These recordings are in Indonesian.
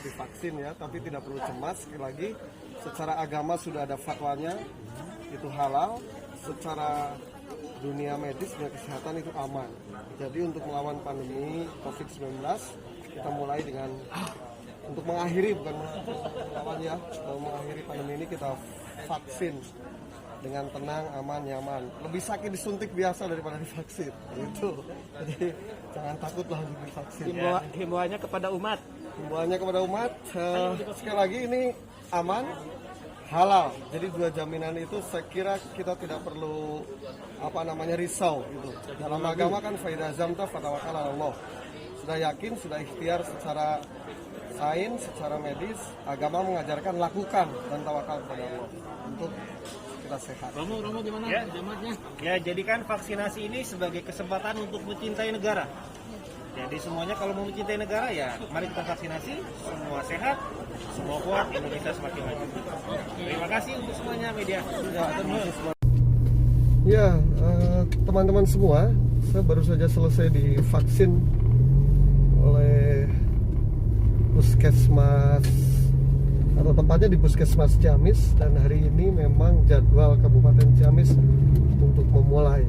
divaksin ya, tapi tidak perlu cemas. Sekali lagi, secara agama sudah ada fatwanya, itu halal. Secara dunia medis, dunia kesehatan itu aman. Jadi untuk melawan pandemi COVID-19, kita mulai dengan untuk mengakhiri, bukan melawan ya, mengakhiri pandemi ini kita vaksin dengan tenang, aman, nyaman. Lebih sakit disuntik biasa daripada divaksin. Itu. Jadi jangan takutlah untuk divaksin. Himbauannya kepada umat. Sekali lagi ini aman, halal. Jadi dua jaminan itu saya kira kita tidak perlu risau gitu. Dalam agama kan fa idza azamta fatawakkal 'ala Allah. Sudah yakin, sudah ikhtiar secara sains, secara medis, agama mengajarkan lakukan dan tawakal kepada Allah untuk kita sehat. Romo gimana jamatnya? Ya, jadikan vaksinasi ini sebagai kesempatan untuk mencintai negara. Jadi semuanya kalau mau mencintai negara ya mari kita vaksinasi, semua sehat, semua kuat, Indonesia semakin maju. Terima kasih untuk semuanya media. Ya, teman-teman semua, saya baru saja selesai divaksin oleh Puskesmas atau tempatnya di Puskesmas Ciamis, dan hari ini memang jadwal Kabupaten Ciamis untuk memulai.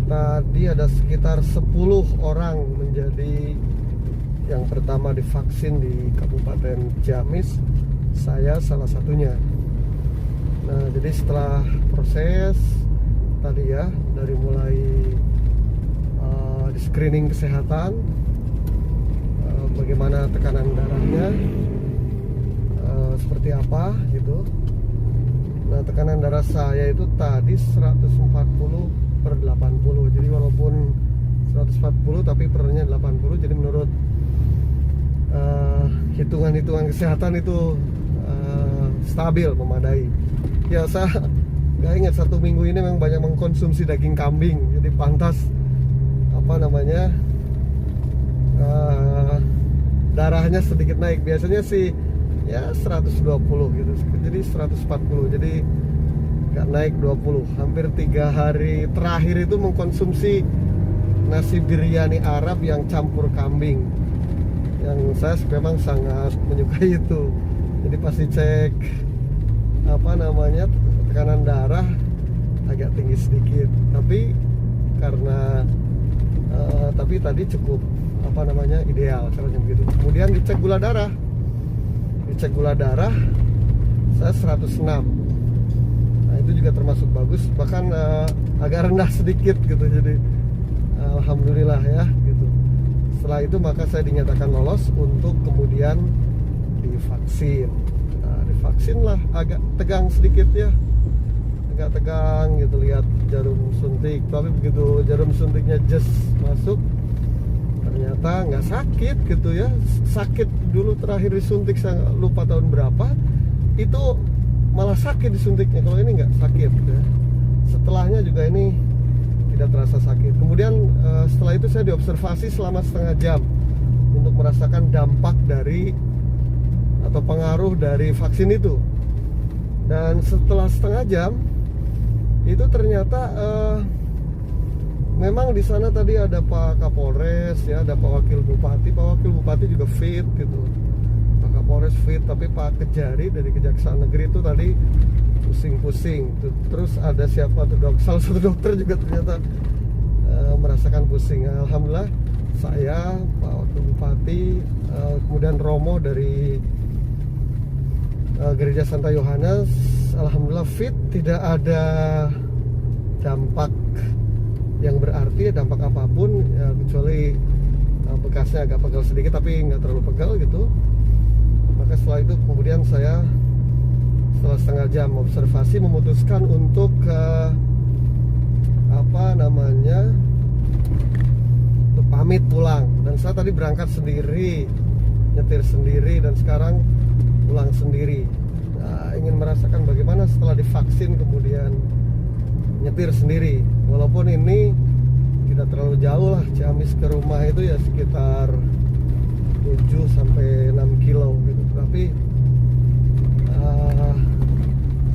Tadi ada sekitar 10 orang menjadi yang pertama divaksin di Kabupaten Ciamis. Saya salah satunya. Nah, jadi setelah proses tadi ya, dari mulai di screening kesehatan, bagaimana tekanan darahnya, seperti apa gitu. Nah, tekanan darah saya itu tadi 140/80. Jadi walaupun 140 tapi pernya 80. Jadi menurut hitungan-hitungan kesehatan itu stabil, memadai. Ya, saya nggak ingat, 1 minggu ini memang banyak mengkonsumsi daging kambing, jadi pantas darahnya sedikit naik. Biasanya sih ya 120 gitu, jadi 140, jadi nggak naik 20. Hampir 3 hari terakhir itu mengkonsumsi nasi biryani Arab yang campur kambing, yang saya memang sangat menyukai itu. Jadi pasti cek tekanan darah agak tinggi sedikit, tapi tapi tadi cukup ideal caranya begitu. Kemudian dicek gula darah saya 106. Nah, itu juga termasuk bagus, bahkan agak rendah sedikit gitu. Jadi alhamdulillah ya gitu. Setelah itu maka saya dinyatakan lolos untuk kemudian divaksin. Nah, divaksin lah, agak tegang sedikit ya, agak tegang gitu lihat jarum suntik. Tapi begitu jarum suntiknya masuk, ternyata nggak sakit gitu ya. Sakit dulu terakhir disuntik saya lupa tahun berapa, itu malah sakit disuntiknya. Kalau ini nggak sakit gitu ya. Setelahnya juga ini tidak terasa sakit. Kemudian setelah itu saya diobservasi selama setengah jam untuk merasakan dampak dari atau pengaruh dari vaksin itu. Dan setelah setengah jam itu ternyata memang di sana tadi ada Pak Kapolres ya, ada Pak Wakil Bupati juga fit gitu. Pak Kapolres fit, tapi Pak Kejari dari Kejaksaan Negeri itu tadi pusing-pusing. Terus ada siapa tuh salah satu dokter juga ternyata merasakan pusing. Alhamdulillah saya, Pak Wakil Bupati, kemudian Romo dari Gereja Santa Yohanes, alhamdulillah fit, tidak ada dampak yang berarti, dampak apapun ya, kecuali bekasnya agak pegal sedikit, tapi nggak terlalu pegal gitu. Maka setelah itu kemudian saya setelah setengah jam observasi memutuskan untuk untuk pamit pulang. Dan saya tadi berangkat sendiri, nyetir sendiri, dan sekarang pulang sendiri. Nah, ingin merasakan bagaimana setelah divaksin kemudian nyetir sendiri. Walaupun ini tidak terlalu jauh lah, Ciamis ke rumah itu ya sekitar 7-6 kilo gitu. Tapi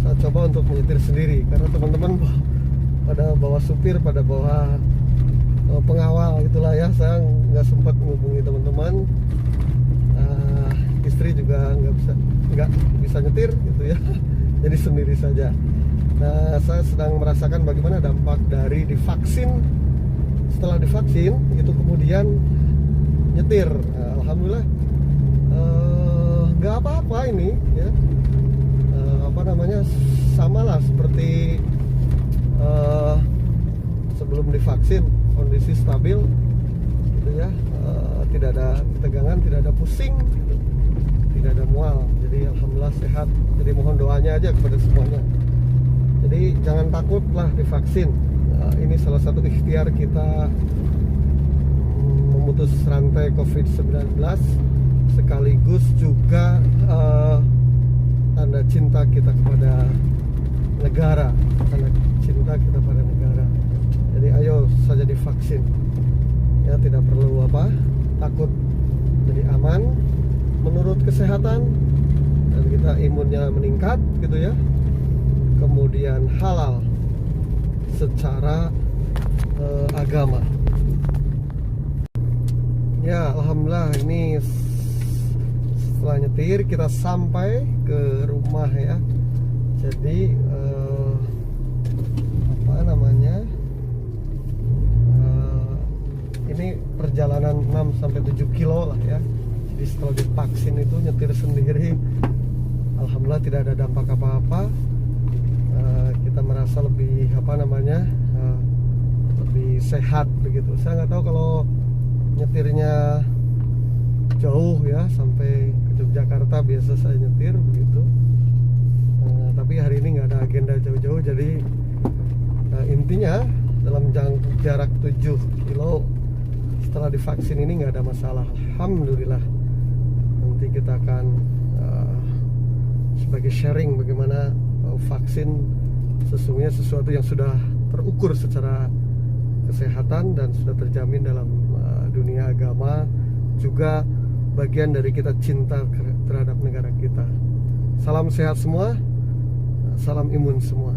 saya coba untuk menyetir sendiri karena teman-teman pada bawa supir, pada bawa pengawal gitulah ya. Saya nggak sempat menghubungi teman-teman. nggak bisa nyetir gitu ya. Jadi sendiri saja. Nah, saya sedang merasakan bagaimana dampak dari divaksin. Setelah divaksin itu kemudian nyetir. Nah, alhamdulillah nggak apa-apa ini ya. Samalah seperti sebelum divaksin, kondisi stabil gitu ya. Tidak ada ketegangan, tidak ada pusing gitu. Tidak ada mual, jadi alhamdulillah sehat. Jadi mohon doanya aja kepada semuanya. Jadi jangan takutlah divaksin. Ini salah satu ikhtiar kita memutus rantai COVID-19, sekaligus juga tanda cinta kita kepada negara, tanda cinta kita pada negara. Jadi ayo saja divaksin. Ya, tidak perlu takut. Jadi aman menurut kesehatan, dan kita imunnya meningkat gitu ya. Kemudian halal secara agama. Ya, alhamdulillah ini setelah nyetir kita sampai ke rumah ya. Jadi ini perjalanan 6-7 kilo lah ya. Jadi setelah divaksin itu nyetir sendiri, alhamdulillah tidak ada dampak apa-apa. Kita merasa lebih lebih sehat begitu. Saya nggak tahu kalau nyetirnya jauh ya, sampai ke Yogyakarta biasa saya nyetir begitu. Tapi hari ini nggak ada agenda jauh-jauh, jadi intinya dalam jarak 7 kilo setelah divaksin ini nggak ada masalah, alhamdulillah. Nanti kita akan sebagai sharing bagaimana vaksin sesungguhnya sesuatu yang sudah terukur secara kesehatan dan sudah terjamin dalam dunia agama, juga bagian dari kita cinta terhadap negara kita. Salam sehat semua, salam imun semua.